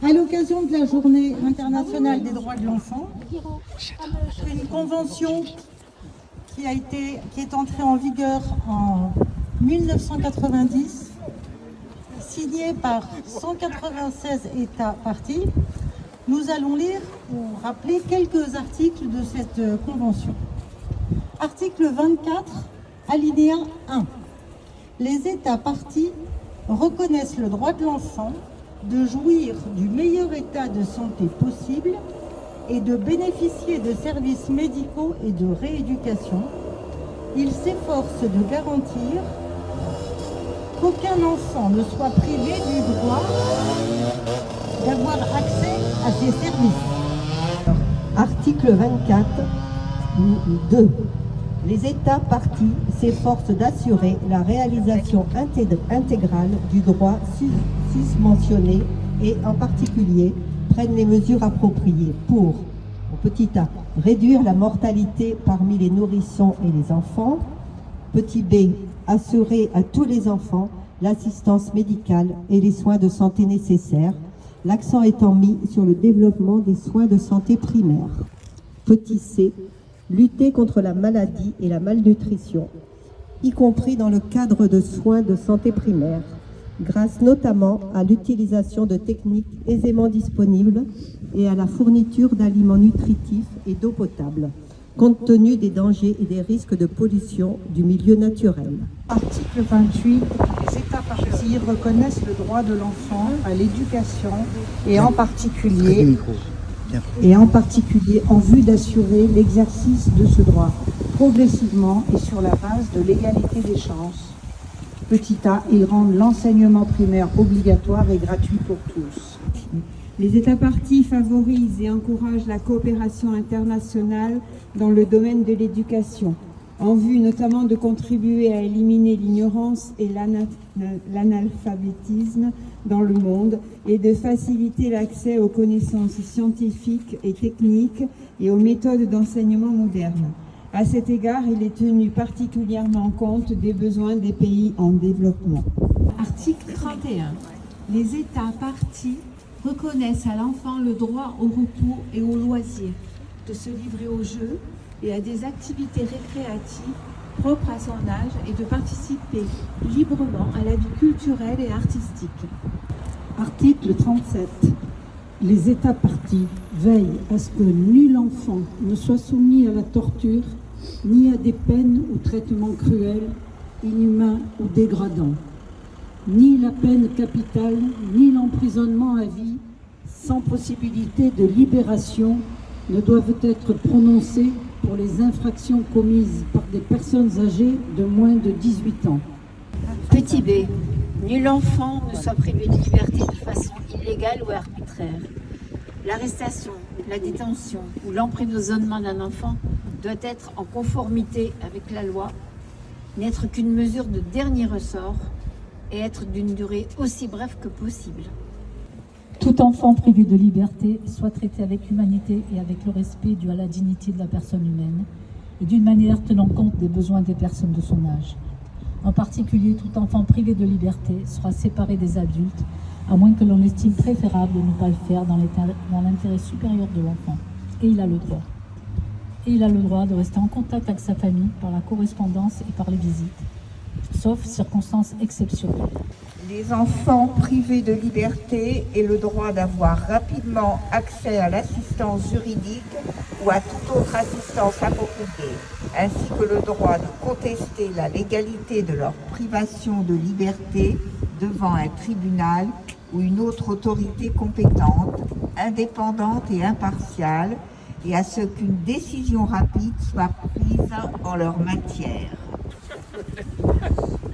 À l'occasion de la Journée internationale des droits de l'enfant, une convention qui est entrée en vigueur en 1990, signée par 196 États parties. Nous allons lire ou rappeler quelques articles de cette convention. Article 24, alinéa 1. Les États parties reconnaissent le droit de l'enfant de jouir du meilleur état de santé possible et de bénéficier de services médicaux et de rééducation. Ils s'efforcent de garantir qu'aucun enfant ne soit privé du droit d'avoir accès à ces services. Article 24, 2. Les États parties s'efforcent d'assurer la réalisation intégrale du droit susmentionné et en particulier prennent les mesures appropriées pour, au petit a, réduire la mortalité parmi les nourrissons et les enfants, petit b, assurer à tous les enfants l'assistance médicale et les soins de santé nécessaires, l'accent étant mis sur le développement des soins de santé primaires. Petit c, lutter contre la maladie et la malnutrition, y compris dans le cadre de soins de santé primaire, grâce notamment à l'utilisation de techniques aisément disponibles et à la fourniture d'aliments nutritifs et d'eau potable, compte tenu des dangers et des risques de pollution du milieu naturel. Article 28. Les États parties reconnaissent le droit de l'enfant à l'éducation et en particulier en vue d'assurer l'exercice de ce droit progressivement et sur la base de l'égalité des chances. Petit a, ils rendent l'enseignement primaire obligatoire et gratuit pour tous. Les États parties favorisent et encouragent la coopération internationale dans le domaine de l'éducation, en vue notamment de contribuer à éliminer l'ignorance et l'analphabétisme dans le monde et de faciliter l'accès aux connaissances scientifiques et techniques et aux méthodes d'enseignement modernes. À cet égard, il est tenu particulièrement compte des besoins des pays en développement. Article 31. Les États parties reconnaissent à l'enfant le droit au repos et au loisir, de se livrer aux jeux et à des activités récréatives propres à son âge et de participer librement à la vie culturelle et artistique. Article 37. Les États parties veillent à ce que nul enfant ne soit soumis à la torture, ni à des peines ou traitements cruels, inhumains ou dégradants. Ni la peine capitale, ni l'emprisonnement à vie, sans possibilité de libération, ne doivent être prononcés pour les infractions commises par des personnes âgées de moins de 18 ans. Petit b. Nul enfant ne soit privé de liberté de façon illégale ou arbitraire. L'arrestation, la détention ou l'emprisonnement d'un enfant doit être en conformité avec la loi, n'être qu'une mesure de dernier ressort et être d'une durée aussi brève que possible. Tout enfant privé de liberté soit traité avec humanité et avec le respect dû à la dignité de la personne humaine et d'une manière tenant compte des besoins des personnes de son âge. En particulier, tout enfant privé de liberté sera séparé des adultes, à moins que l'on estime préférable de ne pas le faire dans l'intérêt supérieur de l'enfant. Et il a le droit. Et il a le droit de rester en contact avec sa famille par la correspondance et par les visites, sauf circonstances exceptionnelles. Les enfants privés de liberté aient le droit d'avoir rapidement accès à l'assistance juridique ou à toute autre assistance appropriée, ainsi que le droit de contester la légalité de leur privation de liberté devant un tribunal ou une autre autorité compétente, indépendante et impartiale, et à ce qu'une décision rapide soit prise en leur matière.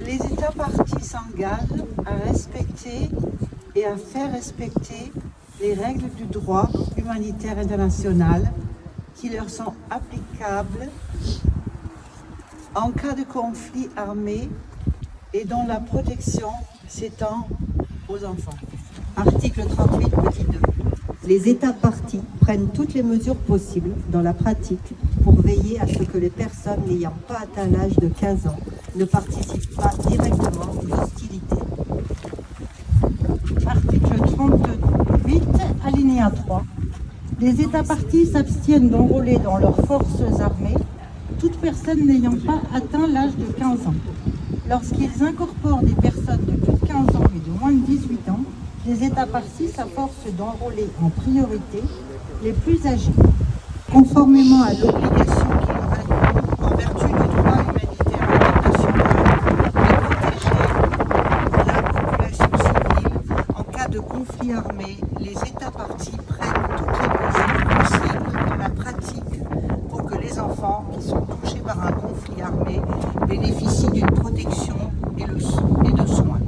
Les États parties s'engagent à respecter et à faire respecter les règles du droit humanitaire international qui leur sont applicables en cas de conflit armé et dont la protection s'étend aux enfants. Article 38, petit 2. Les États parties prennent toutes les mesures possibles dans la pratique pour veiller à ce que les personnes n'ayant pas atteint l'âge de 15 ans ne participent pas directement aux hostilités. Article 32. alinéa 3. Les États parties s'abstiennent d'enrôler dans leurs forces armées toute personne n'ayant pas atteint l'âge de 15 ans. Lorsqu'ils incorporent des personnes de plus de 15 ans et de moins de 18 ans, les États parties s'efforcent d'enrôler en priorité les plus âgés, conformément à l'obligation qui leur incombe en vertu du droit humanitaire international de protéger la population civile en cas de conflit armé. Les États parties prennent toutes les mesures possibles dans la pratique pour que les enfants qui sont touchés par un conflit armé bénéficient d'une protection et de soins.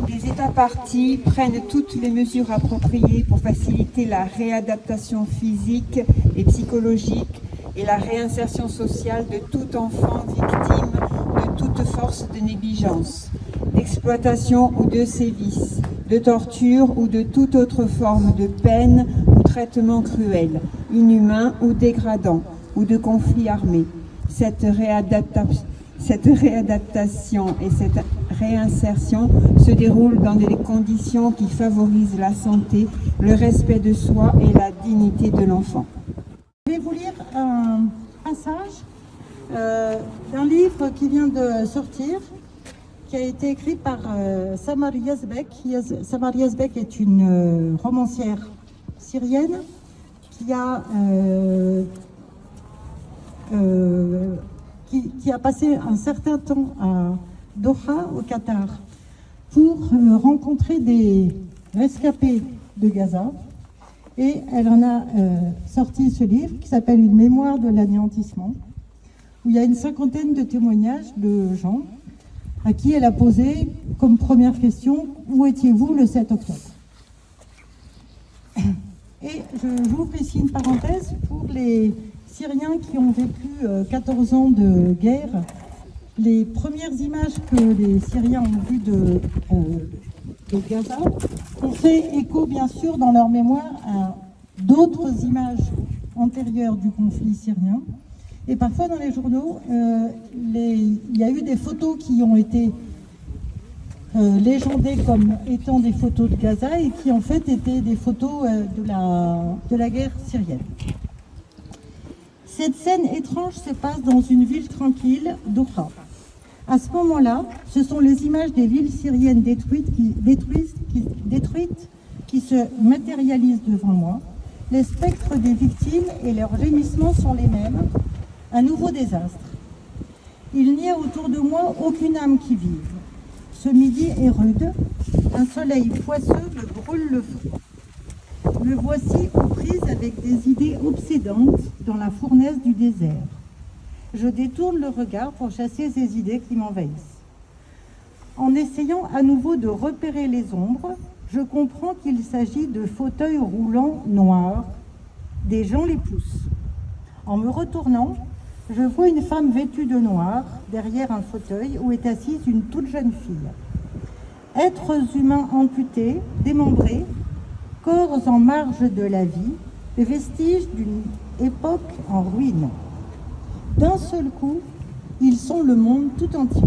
Les États parties prennent toutes les mesures appropriées pour faciliter la réadaptation physique et psychologique et la réinsertion sociale de tout enfant victime de toute force de négligence, d'exploitation ou de sévices, de torture ou de toute autre forme de peine ou traitement cruel, inhumain ou dégradant, ou de conflit armé. Cette réadaptation et cette réinsertion se déroulent dans des conditions qui favorisent la santé, le respect de soi et la dignité de l'enfant. Je vais vous lire un passage d'un livre qui vient de sortir, qui a été écrit par Samar Yazbek. Samar Yazbek est une romancière syrienne qui a passé un certain temps à Doha, au Qatar, pour rencontrer des rescapés de Gaza. Et elle en a sorti ce livre qui s'appelle « Une mémoire de l'anéantissement », où il y a une cinquantaine de témoignages de gens à qui elle a posé comme première question « Où étiez-vous le 7 octobre ?» Et j'ouvre ici une parenthèse pour les Syriens qui ont vécu 14 ans de guerre. Les premières images que les Syriens ont vues de Gaza ont fait écho, bien sûr, dans leur mémoire à d'autres images antérieures du conflit syrien. Et parfois, dans les journaux, il y a eu des photos qui ont été légendées comme étant des photos de Gaza et qui, en fait, étaient des photos de la guerre syrienne. Cette scène étrange se passe dans une ville tranquille, Doha. À ce moment-là, ce sont les images des villes syriennes détruites qui se matérialisent devant moi. Les spectres des victimes et leurs gémissements sont les mêmes. Un nouveau désastre. Il n'y a autour de moi aucune âme qui vive. Ce midi est rude. Un soleil poisseux me brûle le feu. Me voici aux prises avec des idées obsédantes dans la fournaise du désert. Je détourne le regard pour chasser ces idées qui m'envahissent. En essayant à nouveau de repérer les ombres, je comprends qu'il s'agit de fauteuils roulants noirs. Des gens les poussent. En me retournant, je vois une femme vêtue de noir derrière un fauteuil où est assise une toute jeune fille. Êtres humains amputés, démembrés, corps en marge de la vie, les vestiges d'une époque en ruine. D'un seul coup, ils sont le monde tout entier.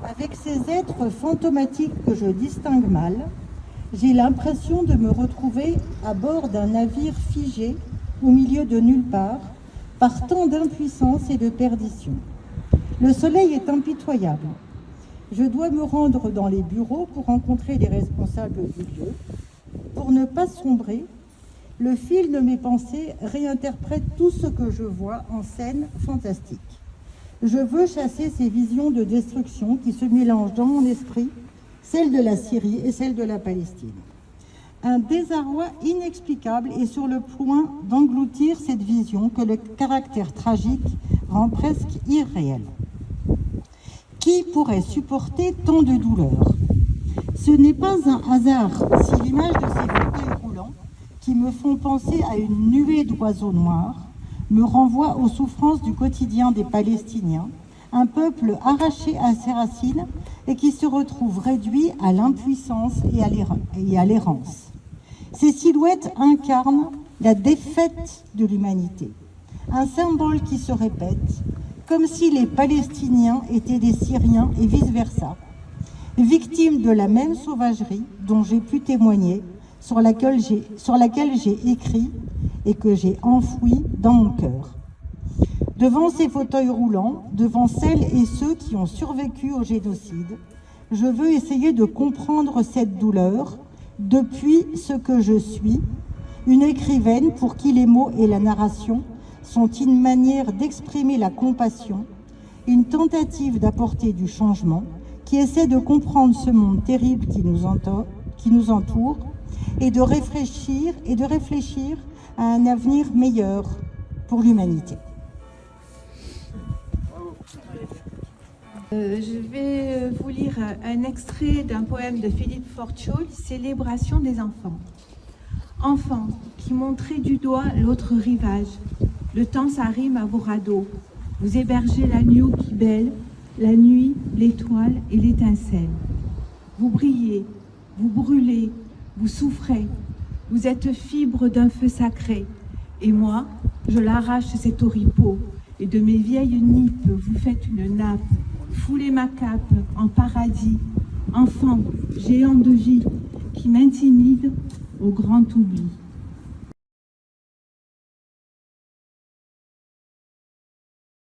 Avec ces êtres fantomatiques que je distingue mal, j'ai l'impression de me retrouver à bord d'un navire figé au milieu de nulle part, par tant d'impuissance et de perdition. Le soleil est impitoyable. Je dois me rendre dans les bureaux pour rencontrer les responsables du lieu. Pour ne pas sombrer, le fil de mes pensées réinterprète tout ce que je vois en scène fantastique. Je veux chasser ces visions de destruction qui se mélangent dans mon esprit, celle de la Syrie et celle de la Palestine. Un désarroi inexplicable est sur le point d'engloutir cette vision que le caractère tragique rend presque irréel. Qui pourrait supporter tant de douleur? Ce n'est pas un hasard si l'image de ces fauteuils roulants, qui me font penser à une nuée d'oiseaux noirs, me renvoie aux souffrances du quotidien des Palestiniens, un peuple arraché à ses racines et qui se retrouve réduit à l'impuissance et à l'errance. Ces silhouettes incarnent la défaite de l'humanité, un symbole qui se répète, comme si les Palestiniens étaient des Syriens et vice-versa, victimes de la même sauvagerie dont j'ai pu témoigner sur laquelle j'ai écrit et que j'ai enfouie dans mon cœur. Devant ces fauteuils roulants, devant celles et ceux qui ont survécu au génocide, je veux essayer de comprendre cette douleur depuis ce que je suis, une écrivaine pour qui les mots et la narration sont une manière d'exprimer la compassion, une tentative d'apporter du changement, qui essaie de comprendre ce monde terrible qui nous entoure et de réfléchir à un avenir meilleur pour l'humanité. Je vais vous lire un extrait d'un poème de Philippe Fortiol, Célébration des enfants. Enfants qui montrez du doigt l'autre rivage, le temps s'arrime à vos radeaux. Vous hébergez l'agneau qui bêle, la nuit, l'étoile et l'étincelle. Vous brillez, vous brûlez, vous souffrez. Vous êtes fibre d'un feu sacré. Et moi, je l'arrache cet oripeau. Et de mes vieilles nippes, vous faites une nappe. Foulez ma cape en paradis. Enfant, géant de vie, qui m'intimide au grand oubli.